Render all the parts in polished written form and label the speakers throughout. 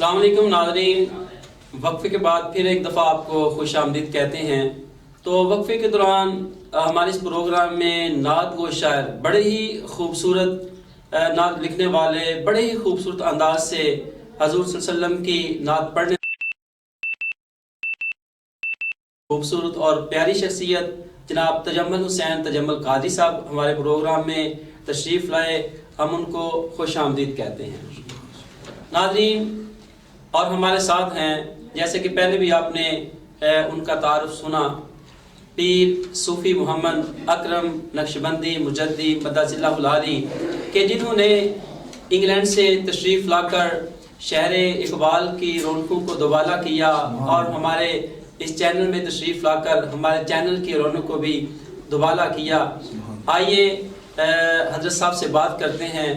Speaker 1: السلام علیکم ناظرین، وقفے کے بعد پھر ایک دفعہ آپ کو خوش آمدید کہتے ہیں۔ تو وقفے کے دوران ہمارے اس پروگرام میں نعت گو شاعر، بڑے ہی خوبصورت نعت لکھنے والے، بڑے ہی خوبصورت انداز سے حضور صلی اللہ علیہ وسلم کی نعت پڑھنے، خوبصورت اور پیاری شخصیت جناب تجمل حسین تجمل قادری صاحب ہمارے پروگرام میں تشریف لائے، ہم ان کو خوش آمدید کہتے ہیں۔ ناظرین، اور ہمارے ساتھ ہیں، جیسے کہ پہلے بھی آپ نے ان کا تعارف سنا، پیر صوفی محمد اکرم نقشبندی مجدی مدثر اللہ العالی، کہ جنہوں نے انگلینڈ سے تشریف لا کر شہر اقبال کی رونقوں کو دوبالا کیا اور ہمارے اس چینل میں تشریف لا کر ہمارے چینل کی رونق کو بھی دوبالا کیا۔ آئیے حضرت صاحب سے بات کرتے ہیں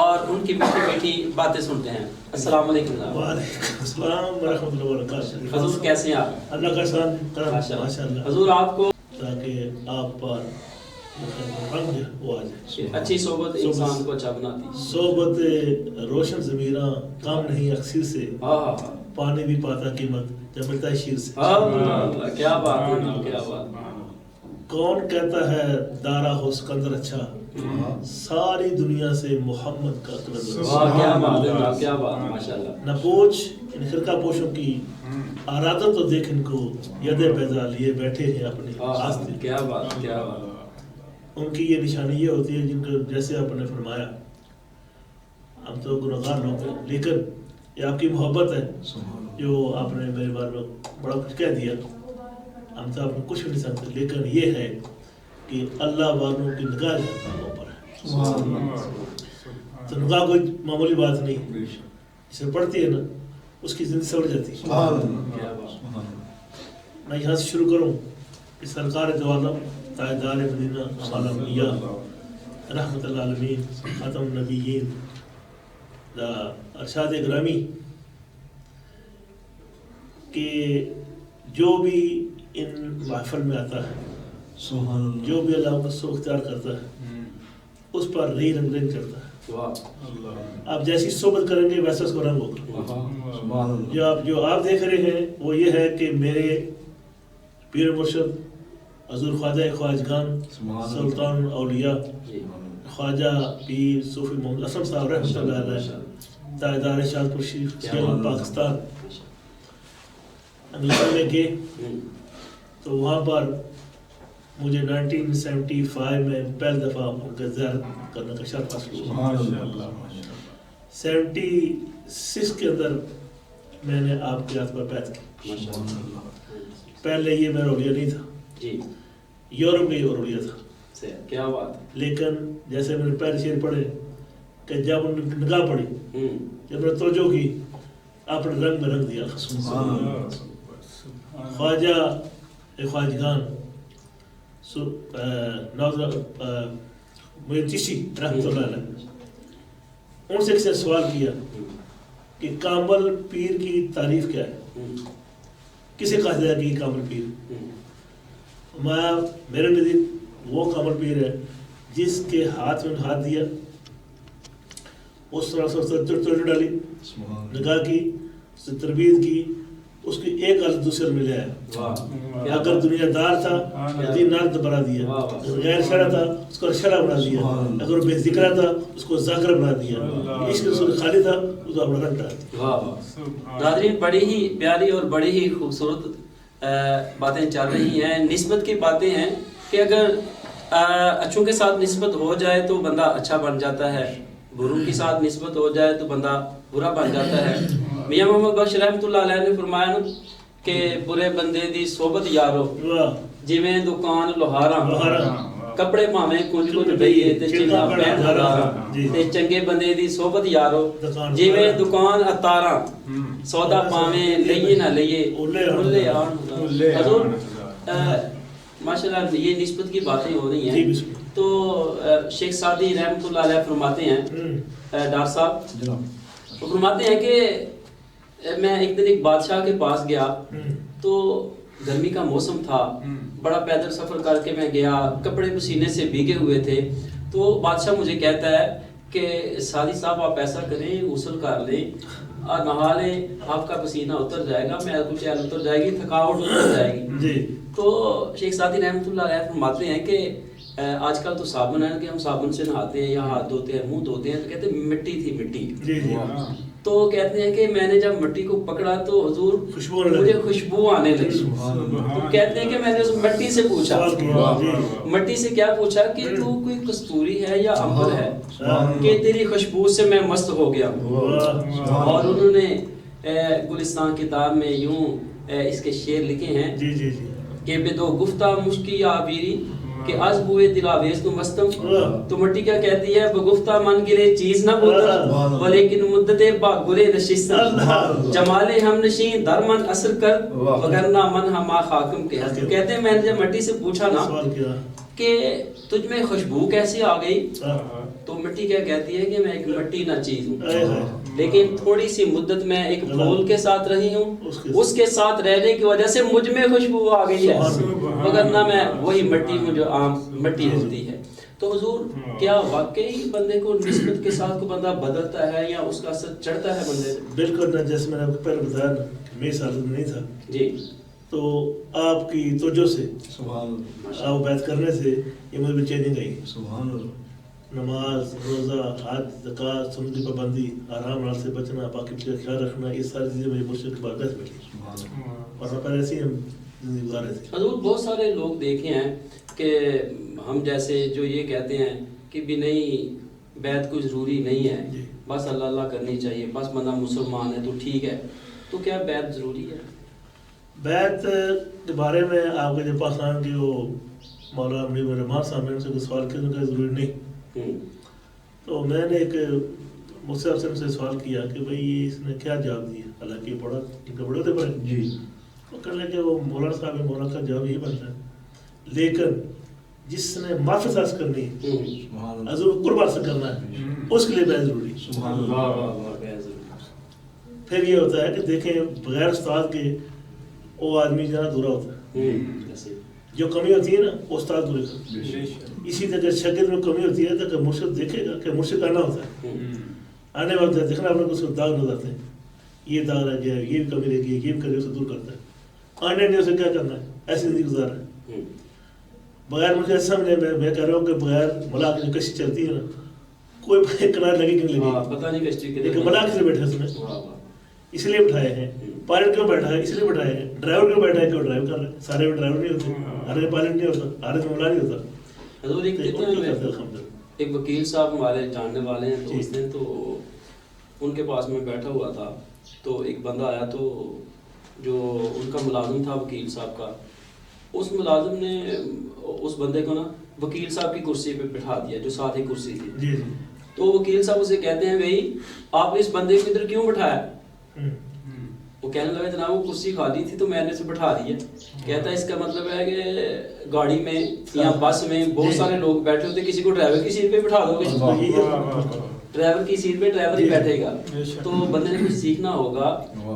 Speaker 1: اور ان کی میٹھی میٹھی باتیں سنتے ہیں۔ السلام علیکم۔
Speaker 2: وعلیکم السلام ورحمۃ اللہ وبرکاتہ۔
Speaker 1: حضور کیسے ہیں آپ؟
Speaker 2: اللہ کا احسان کرم، ماشاءاللہ۔
Speaker 1: حضور آپ کو
Speaker 2: تاکہ آپ پر رنگ وہ آ جائے،
Speaker 1: اچھی صحبت انسان کو اچھا بناتی،
Speaker 2: صحبت روشن ضمیراں کام نہیں اکثر سے، پانی بھی پاتا قیمت جب ملتا ہے شیر سے۔
Speaker 1: کیا بات ہے، کیا بات۔
Speaker 2: کون کہتا ہے دارا ہو سکندر اچھا، ساری دنیا سے محمد کا قلندر۔
Speaker 1: کیا بات ہے، کیا بات، ماشاءاللہ۔
Speaker 2: نہ پوچھ ان خرقہ پوشوں کی آرادہ تو دیکھ ان کو، ید بیضا لیے بیٹھے ہیں اپنی آستے۔
Speaker 1: کیا بات، کیا بات۔
Speaker 2: ان کی یہ نشانی یہ ہوتی ہے، جن کو جیسے آپ نے فرمایا ہم تو گنہگار لوگ ہیں، لیکن یہ آپ کی محبت ہے جو آپ نے میرے بارے میں بڑا کچھ کہہ دیا۔ ہم تو آپ کو کچھ نہیں سکتے، لیکن یہ ہے کہ اللہ والوں کی نگاہ ہم پر ہے، تو نگاہ کوئی معمولی بات نہیں، جسے پڑھتی ہے نا اس کی زندگی سمجھ جاتی ہے۔ میں یہاں سے شروع کروں کہ سرکار دو عالم تاجدار مدینہ اعلی انبیاء رحمت اللہ عالمین ختم نبیین دا ارشاد گرامی کہ جو بھی ان محفل میں آتا ہے، جو بھی اللہ کو سو اختیار کرتا ہے، اس پر رہی رنگ رنگ کرتا ہے۔ آپ جیسی صحبت کریں گے ویسا اس کو رنگ ہوگا۔ جو آپ دیکھ رہے ہیں وہ یہ ہے کہ میرے پیر مرشد حضور خواجہ خواجگان سلطان اولیاء خواجہ پیر صوفی محمد اسلم صاحب رحمۃ اللہ علیہ تاجدار شاہپور شریف پاکستان انگلینڈ میں گئے، تو وہاں پر مجھے 1975 میں پہلی دفعہ ان کا زیارت کرنے کا شرف حاصل ہوا۔ 76 کے اندر میں نے آپ کے ہاتھ پر بیعت کی۔ پہلے یہ میرا اولیاء نہیں تھا، یورپ میں یہ اولیاء تھا۔
Speaker 1: کیا بات۔
Speaker 2: لیکن جیسے میں نے پہلے شعر پڑھے کہ جب ان کی نگاہ پڑی، جب میں نے توجہ کی، آپ نے رنگ میں رنگ دیا۔ خواجہ خواجگان مجھے چشتی رحمۃ اللہ علیہ، ان سے کسی نے سوال کیا کہ کامل پیر کی تعریف کیا ہے، کسے کہا جائے کہ یہ کامل پیر؟ میرے نزدیک وہ کامل پیر ہے جس کے ہاتھ میں ہاتھ دیا، اس طرح توجہ ڈالی، نگاہ کی، اس سے تربیت کی، اس کی ایک حالت دوسرے میں لے آیا۔ اگر دنیا دار تھا دین نارد بنا دیا، غیر شرع تھا اس کو شرع بنا دیا، اگر وہ بے ذکرہ تھا اس کو ذاکر بنا دیا، عشق رسول خالی تھا اس کو اپنا گھنٹا۔
Speaker 1: ناظرین، بڑی ہی پیاری اور بڑی ہی خوبصورت باتیں چل رہی ہیں، نسبت کی باتیں ہیں کہ اگر اچھوں کے ساتھ نسبت ہو جائے تو بندہ اچھا بن جاتا ہے، بروں کے ساتھ نسبت ہو جائے تو بندہ برا بن جاتا ہے۔ میاں محمد بخش رحمۃ اللہ علیہ نے فرمایا کہ برے بندے دی صحبت یارو جویں دکان لوہاراں، کپڑے پاویں کچھ کچھ ڈئیے تے چنگا پہن ہزاراں، تے چنگے بندے دی صحبت یارو جویں دکان اتاراں، سودا پاویں لئیے نہ لئیے اولے آن۔ حضور ماشاءاللہ یہ نسبت کی باتیں ہو رہی ہیں، تو شیخ سعدی رحمۃ اللہ علیہ فرماتے ہیں، ڈاکٹر صاحب وہ فرماتے ہیں کہ میں ایک دن ایک بادشاہ کے پاس گیا، تو گرمی کا موسم تھا، بڑا پیدل سفر کر کے میں گیا، کپڑے پسینے سے بھیگے ہوئے تھے، تو بادشاہ مجھے کہتا ہے کہ سادی صاحب آپ ایسا کریں غسل کر لیں اور نہا لیں, آپ کا پسینہ اتر جائے گا, میل کچھ اتر جائے گی, تھکاوٹ اتر جائے گی.
Speaker 2: جی
Speaker 1: تو شیخ سعدی رحمۃ اللہ علیہ فرماتے ہیں کہ آج کل تو صابن ہے کہ ہم صابن سے نہاتے ہیں یا ہاتھ دھوتے ہیں, منہ دھوتے ہیں, تو کہتے ہیں مٹی تھی مٹی.
Speaker 2: جی جی
Speaker 1: تو کہتے ہیں کہ میں نے جب مٹی کو پکڑا تو حضور
Speaker 2: خوشبو
Speaker 1: مجھے خوشبو آنے لگی. تو کہتے ہیں کہ میں نے اس مٹی سے پوچھا, مٹی سے کیا پوچھا کہ تو کوئی کستوری ہے یا عنبر ہے کہ تیری خوشبو سے میں مست ہو گیا ہوں. اور انہوں نے گلستان کتاب میں یوں اس کے شعر لکھے ہیں
Speaker 2: جی جی جی
Speaker 1: کہ بے دو گفتہ مشکی یا عبیری کہ از بوئے دلاویز تو مستم. تو مٹی کیا کہتی ہے, بگفتہ من گرے چیز نہ بودم ولیکن مدت با گرے نشستم, جمال ہم نشین در من اثر کر وگرنہ من ہما خاکم کے. کہتے ہیں میں نے جب مٹی سے پوچھا نا کہ تجھ میں خوشبو کیسے آ گئی, تو مٹی کیا کہتی ہے کہ میں ایک مٹی نہ چیز ہوں, لیکن تھوڑی سی مدت میں ایک پھول کے ساتھ رہی ہوں, اس کے ساتھ رہنے کی وجہ سے مجھ میں خوشبو آ گئی ہے, وگرنہ میں وہی مٹی ہوں جو عام مٹی ہوتی ہے. تو حضور کیا واقعی بندے کو نسبت کے ساتھ کو بندہ بدلتا ہے یا اس کا اثر چڑھتا ہے بندے سے؟
Speaker 2: بالکل. جیسے میں نے آپ کو پہلے بتایا نا میری سالت میں نہیں تھا
Speaker 1: جی,
Speaker 2: تو آپ کی توجہ سے آپ بیعت کرنے سے یہ مجھے بے چینی گئی. نماز, روزہ, حج, زکوٰۃ, سنت کی پابندی, آرام حال سے بچنا, باقی کا خیال رکھنا, یہ ساری چیزیں میری مرشد کی بارگاہ سے ملی اور میں پہلے ایسے ہی ہم زندگی گزارے تھے.
Speaker 1: حضور بہت سارے لوگ دیکھے ہیں کہ ہم جیسے جو یہ کہتے ہیں کہ بھی نہیں بیعت کوئی ضروری نہیں ہے, بس اللہ اللہ کرنی چاہیے, بس بندہ مسلمان ہے تو ٹھیک ہے. تو کیا بیعت ضروری ہے؟
Speaker 2: بیعت کے بارے میں آپ کے جو پاکستان کی وہ مولانا منیب الرحمان صاحب نے ان سے کوئی سوال کیا, ان کا ضروری نہیں. تو میں نے ایک مفتی صاحب سے سوال کیا کہ بھئی اس نے کیا جواب دیا, حالانکہ بڑا ان کا بڑے ہوتے پڑے جی, تو کہنے لگے وہ مولانا صاحب ہے, مولانا کا جواب یہی بنتا ہے لیکن جس نے معافی حاصل کرنی ہے, حضور قرب حاصل کرنا ہے, اس کے لیے بیعت ضروری ہے. پھر یہ ہوتا ہے کہ دیکھیں بغیر استاد کے وہ آدمی جہاں دورا ہوتا ہے, جو کمی ہوتی ہے نا وہ استاد پورے کرتا ہے. اسی طرح شاگرد میں کمی ہوتی ہے تو مرشد دیکھے گا کہ مرشد آنا ہوتا ہے, آنے وقت دیکھنا آپ نے اس کو داغ نظر آتے ہیں, یہ داغ رہ گیا, یہ کمی رہ گئی, یہ کمی اسے دور کرتا ہے. آنے نے اسے کیا کرنا ہے, ایسی زندگی گزارنا ہے بغیر مجھے سمجھے. میں کہہ رہا ہوں کہ بغیر ملاق کی جو کشتی چلتی ہے نا, کوئی کنار لگے کہ نہیں لگے پتہ نہیں کشتی, لیکن ملاق سے بیٹھے اس میں اس لیے بٹھائے ہیں. پائلٹ کیوں بیٹھا ہے, اس لیے بٹھائے ہیں. ڈرائیور کیوں بیٹھا ہے, کیوں ڈرائیو کر رہے ہیں. سارے میں ڈرائیور نہیں ہوتے, ہر پائلٹ نہیں ہوتا, ہر مولا نہیں ہوتا.
Speaker 1: حضور ایک وکیل صاحب ہمارے جاننے والے ہیں دوست ہیں, تو ان کے پاس میں بیٹھا ہوا تھا, تو ایک بندہ آیا تو جو ان کا ملازم تھا وکیل صاحب کا, اس ملازم نے اس بندے کو نا وکیل صاحب کی کرسی پہ بٹھا دیا جو ساتھ ہی کرسی تھی. تو وکیل صاحب اسے کہتے ہیں بھائی آپ اس بندے کو ادھر کیوں بٹھایا؟ وہ کہنے لگا جناب وہ کرسی خالی تھی تو میں نے اسے بٹھا دیا. کہتا ہے اس کا مطلب ہے کہ گاڑی میں یا بس میں بہت سارے لوگ بیٹھے ہوتے, کسی کو ڈرائیور کی سیٹ پہ بٹھا دو گے, ڈرائیور کی سیٹ پہ ڈرائیور ہی بیٹھے گا. تو بندے نے کچھ سیکھنا ہوگا,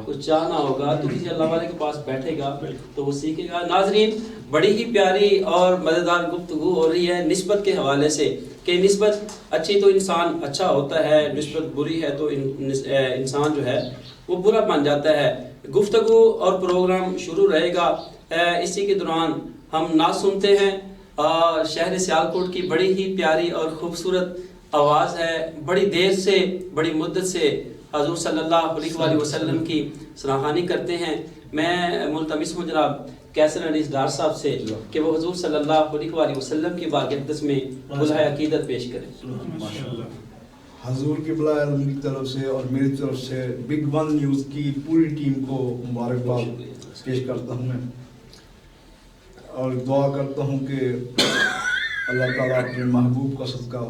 Speaker 1: کچھ چاہنا ہوگا, تو کسی اللہ والے کے پاس بیٹھے گا تو وہ سیکھے گا. ناظرین بڑی ہی پیاری اور مزیدار گفتگو ہو رہی ہے نسبت کے حوالے سے کہ نسبت اچھی تو انسان اچھا ہوتا ہے, نسبت بری ہے تو انسان جو ہے وہ برا بن جاتا ہے. گفتگو اور پروگرام شروع رہے گا. اسی کے دوران ہم نعت سنتے ہیں. شہر سیالکوٹ کی بڑی ہی پیاری اور خوبصورت آواز ہے, بڑی دیر سے بڑی مدت سے حضور صلی اللہ علیہ وآلہ وسلم کی سراہانی کرتے ہیں. میں ملتمس ہوں جناب کیسر انیس ڈار صاحب سے کہ وہ حضور صلی اللہ علیہ وآلہ وسلم کی بارگاہ اقدس میں بلہائے عقیدت پیش کریں.
Speaker 3: حضور کی بلائے عالم کی طرف سے اور میری طرف سے بگ ون نیوز کی پوری ٹیم کو مبارکباد پیش کرتا ہوں میں, اور دعا کرتا ہوں کہ اللہ تعالیٰ اپنے محبوب کا صدقہ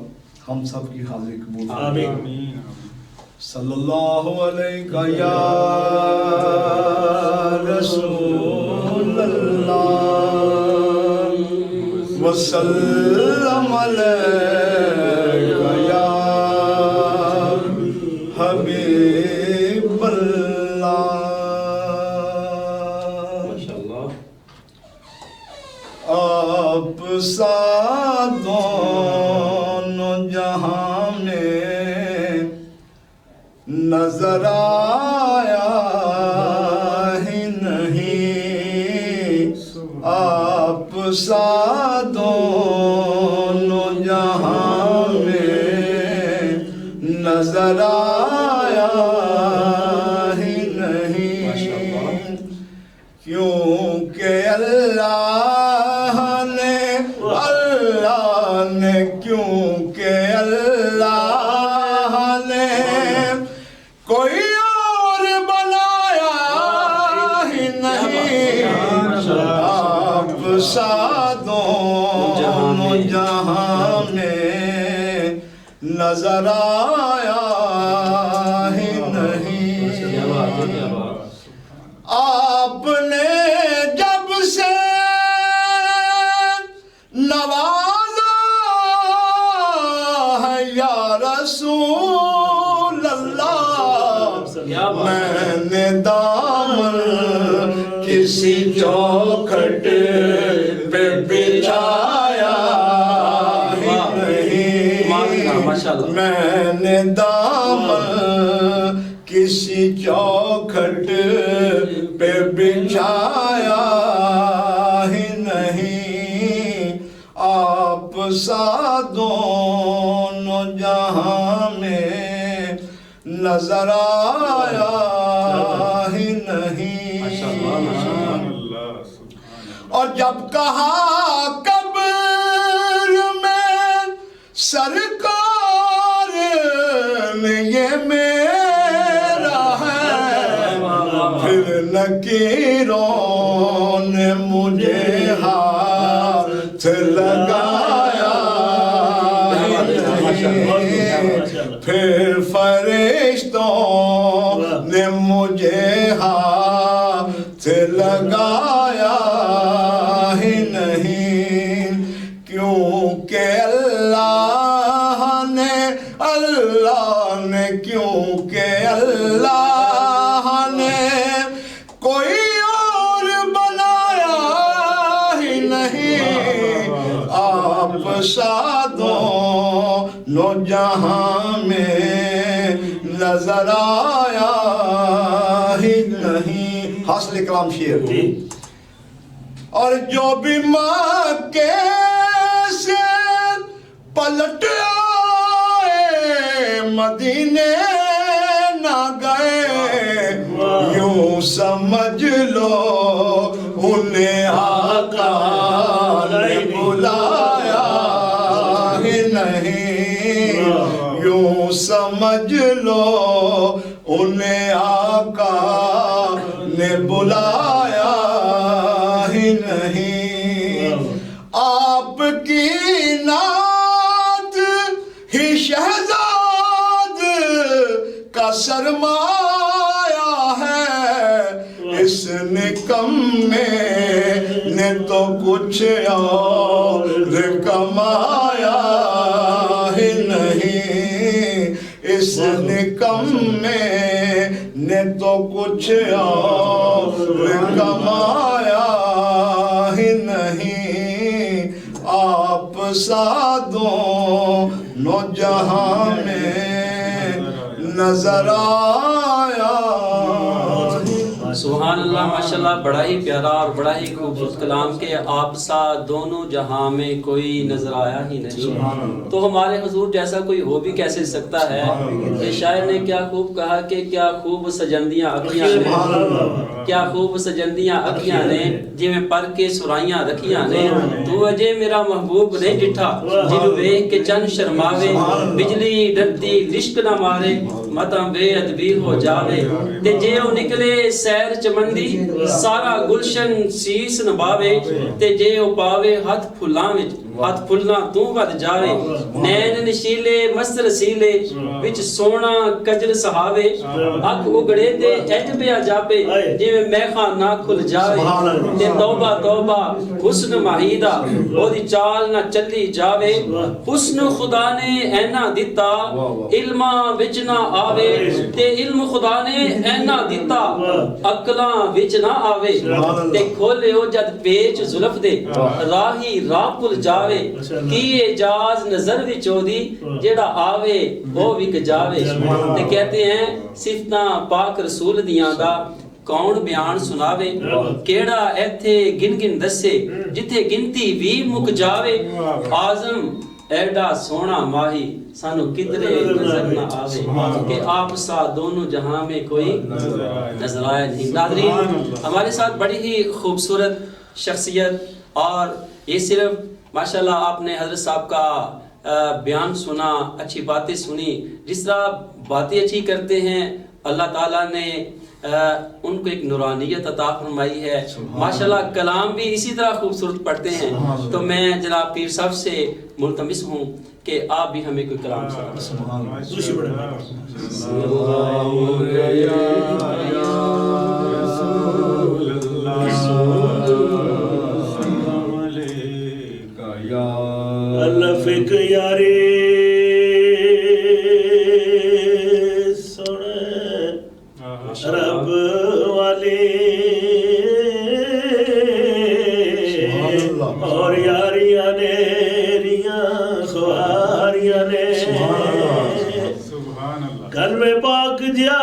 Speaker 3: ہم سب کی حاضری قبول کرے. آمین. صلی اللہ علیہ یا رسول اللہ وسلم علیہ یا حبیب اللہ.
Speaker 1: ماشاءاللہ.
Speaker 3: آپ سا دونوں جہاں میں نظر آیا ہی نہیں آپ سا دونوں جہاں میں نظر آیا ہی نہیں کیونکہ اللہ نے کیونکہ اللہ نے کوئی اور بنایا ہی نہیں آپ سا دونوں جہاں میں نظر آیا ہی نہیں آپ نے جب سے نوازا ہے یا رسول اللہ میں نے دامن کسی چوکھٹ پہ بچھایا ہی نہیں میں نے دامن کسی چوکھٹ پہ بچھایا ہی نہیں آپ سا دونوں جہاں میں نظر آیا ہی نہیں اور جب کہا قبر میں سرکار نے یہ میرا ہے پھر نکیروں نے مجھے ہاتھ لگایا پھر فرشتوں نے مجھے ہاتھ لگایا ہی نہیں کیونکہ اللہ نے کیونکہ اللہ نے کوئی اور بنایا ہی نہیں آپ سا دونوں جہاں میں نظر آیا ہی نہیں حاصل کلام شعر اور جو بھی مکے سے پلٹ آئے مدینے نہ گئے یوں سمجھ لو انہیں آقا نے بلایا ہی نہیں یوں سمجھ لو انہیں آقا نے بلایا ہی نہیں آپ کی نعت ہی شہزاد کا سرمایہ ہے اس نکمے نے تو کچھ اور کمایا ہی نہیں اس نکمے نے تو کچھ اور کمایا ہی نہیں آپ سا دونوں جہاں میں نظر آیا
Speaker 1: سبحان اللہ ماشاءاللہ بڑا ہی پیارا اور بڑا ہی خوبصورت کلام کہ آپ سا دونوں جہاں میں کوئی نظر آیا ہی نہیں تو ہمارے حضور جیسا کوئی ہو بھی کیسے سکتا ہے کہ شاعر نے کیا خوب کہا کہ کیا خوب سجندیاں اکھیاں نے کیا خوب سجندیاں اکھیاں نے جی میں پر کے سرائیاں رکھیاں نے تو اجے میرا محبوب نہیں ڈٹھا جنوں ویکھ کے چند شرماوے بجلی ڈرتی لشک نہ مارے متاں بے ادبی ہو جاوے تے جے او نکلے سیر چمندی سارا گلشن سیس نباوے تے جے او پاوے ہاتھ پھلاں وچ ہاتھ پھلنا تو ود جاوے نین نشیلے مست رسیلے وچ سونا کجل سہاوے اکھ اگڑے تے اج بیا جاپے جویں میخاں نہ کھل جاوے تے توبہ توبہ حسن ماہیدہ او دی چال نہ چلی جاوے حسن خدا نے اینا دتا علماں وچ نہ آوے تے علم خدا نے اینا دتا عقلاں وچ نہ آوے تے کھولے او جد پیچ زلف دے راہی راہ کل جاوے ਜਾਵੇ ਕੀ ਇਜਾਜ਼ ਨਜ਼ਰ ਵਿੱਚ ਉਹਦੀ ਜਿਹੜਾ ਆਵੇ ਉਹ ਵਿਕ ਜਾਵੇ ਤੇ ਕਹਤੇ ਹੈ ਸਿਫਤਾਂ ਪਾਕ ਰਸੂਲ ਦੀਆਂ ਦਾ ਕੌਣ ਬਿਆਨ ਸੁਣਾਵੇ ਕਿਹੜਾ ਇੱਥੇ ਗਿਣ ਗਿਣ ਦੱਸੇ ਜਿੱਥੇ ਗਿਣਤੀ ਵੀ ਮੁੱਕ ਜਾਵੇ ਆਜ਼ਮ ایڈا سونا ماہی سانو کدرے نظر نہ آوے کہ آپ سا دونوں جہاں میں کوئی نظر آیا نہیں. ناظرین ہمارے ساتھ بڑی ہی خوبصورت شخصیت اور یہ صرف ماشاءاللہ آپ نے حضرت صاحب کا بیان سنا اچھی باتیں سنی جس طرح باتیں اچھی کرتے ہیں اللہ تعالیٰ نے ان کو ایک نورانیت عطا فرمائی ہے ماشاءاللہ کلام بھی اسی طرح خوبصورت پڑھتے ہیں تو میں جناب پیر صاحب سے ملتمس ہوں کہ آپ بھی ہمیں کوئی کلام
Speaker 2: اللہ فک یاری رب والے اور یاریاں نے ریاں خواریاں نے گھر میں پاک جا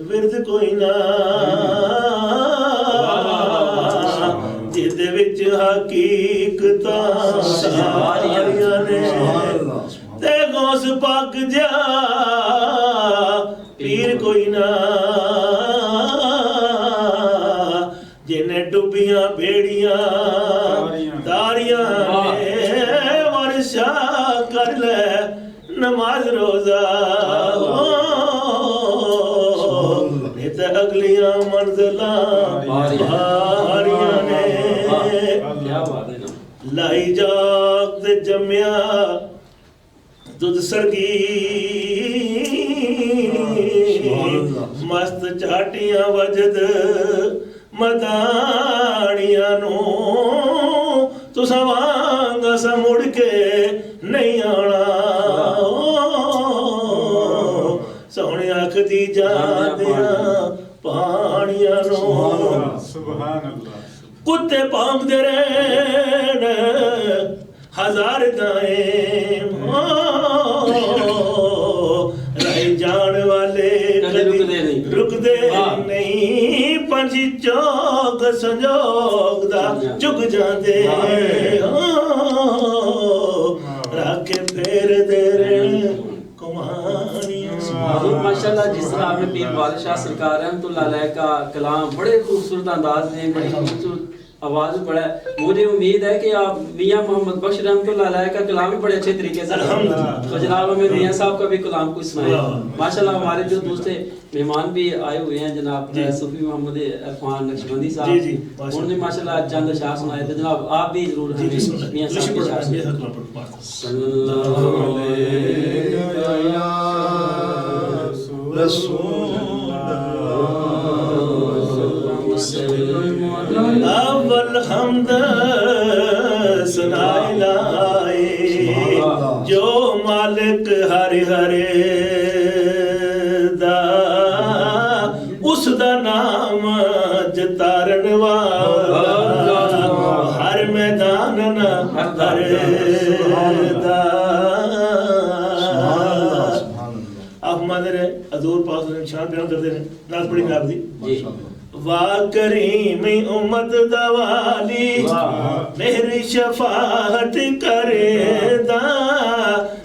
Speaker 2: ورد کوئی نہ جدے وچ حقیقتاں ساریاں نے تے غوث پاک جا پیر کوئی نہ جنہیں ڈبیاں بیڑیاں داریاں نے ورشا کر لے نماز روزہ یہ تے اگلیاں منزلاں باریاں نے لائی جاگ تے جمیا دودھ سرگی مست چاٹیاں وجد مدانیاں نو تو سوانگا سا مڑ کے نہیں آنا سونے آنکھ دی جاندیاں پانیاں نو کتے پانک دے رہن ہزار دائیں رائی جان والے رک دے نہیں پنجی چوک سنجوک دا چک جاندے راکے پھیر دے رہے کمانیاں
Speaker 1: ماشاءاللہ جس طرح آپ نے پیر بادشاہ سرکار رحمت اللہ علیہ کا کلام بڑے خوبصورت انداز میں بڑی خوبصورت آواز پڑھا ہے مجھے امید ہے کہ آپ میاں محمد بخش رحمت اللہ علیہ کا کلام بھی بڑے اچھے طریقے سے تو جناب ہمیں میاں صاحب کا بھی کلام کچھ سنائے ماشاءاللہ ہمارے جو دوسرے مہمان بھی آئے ہوئے ہیں جناب صوفی محمد عرفان نقشبندی صاحب انہوں نے ماشاءاللہ چند اشعار سنائے تھے جناب آپ بھی ضرور ہمیں میاں صاحب کے اشعار سنائے صلی اللہ علیہ رسول
Speaker 2: اول حمد سنائے لائے جو مالک ہر ہر دا اس دا نام جتارن والا ہر میدان نہ ہر دا آپ مادر ہے حضور پاک صلی اللہ علیہ وسلم شان بیان کرتے ہیں ناز پڑھی میں آپ دی وا کریم امت دوالی میری شفاعت کرے دا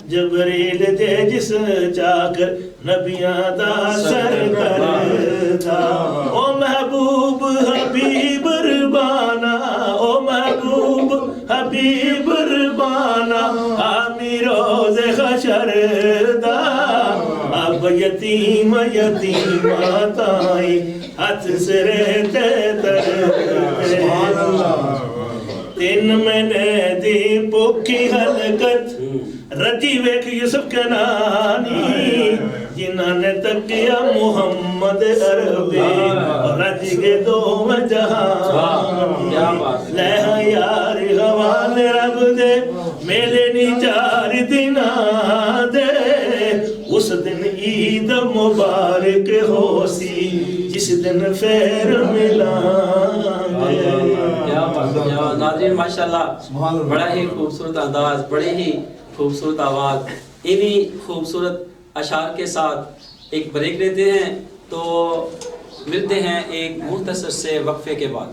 Speaker 2: جبریل دے جس چاکر نبیاں دا سر کر دا او محبوب حبیب ربانا او محبوب حبیب ربانا آمی روز خشر دا اب یتیم یتیم آتائی ہاتھ سے رہتے ترتے تین مہینے دی پوکھی حلقت رجی ویک یوسف کنانی جنہاں نے تکیا محمد عربی رج کے دو میں جہاں لہا یار حوال رب دے میلے نی چار دن دے اس دن عید مبارک ہو سی جس دن خیر ملائیں گے.
Speaker 1: کیا بات ہے ناظرین، ماشاءاللہ بڑا ہی خوبصورت انداز، بڑے ہی خوبصورت آواز. انہی خوبصورت اشعار کے ساتھ ایک بریک لیتے ہیں، تو ملتے ہیں ایک مختصر سے وقفے کے بعد.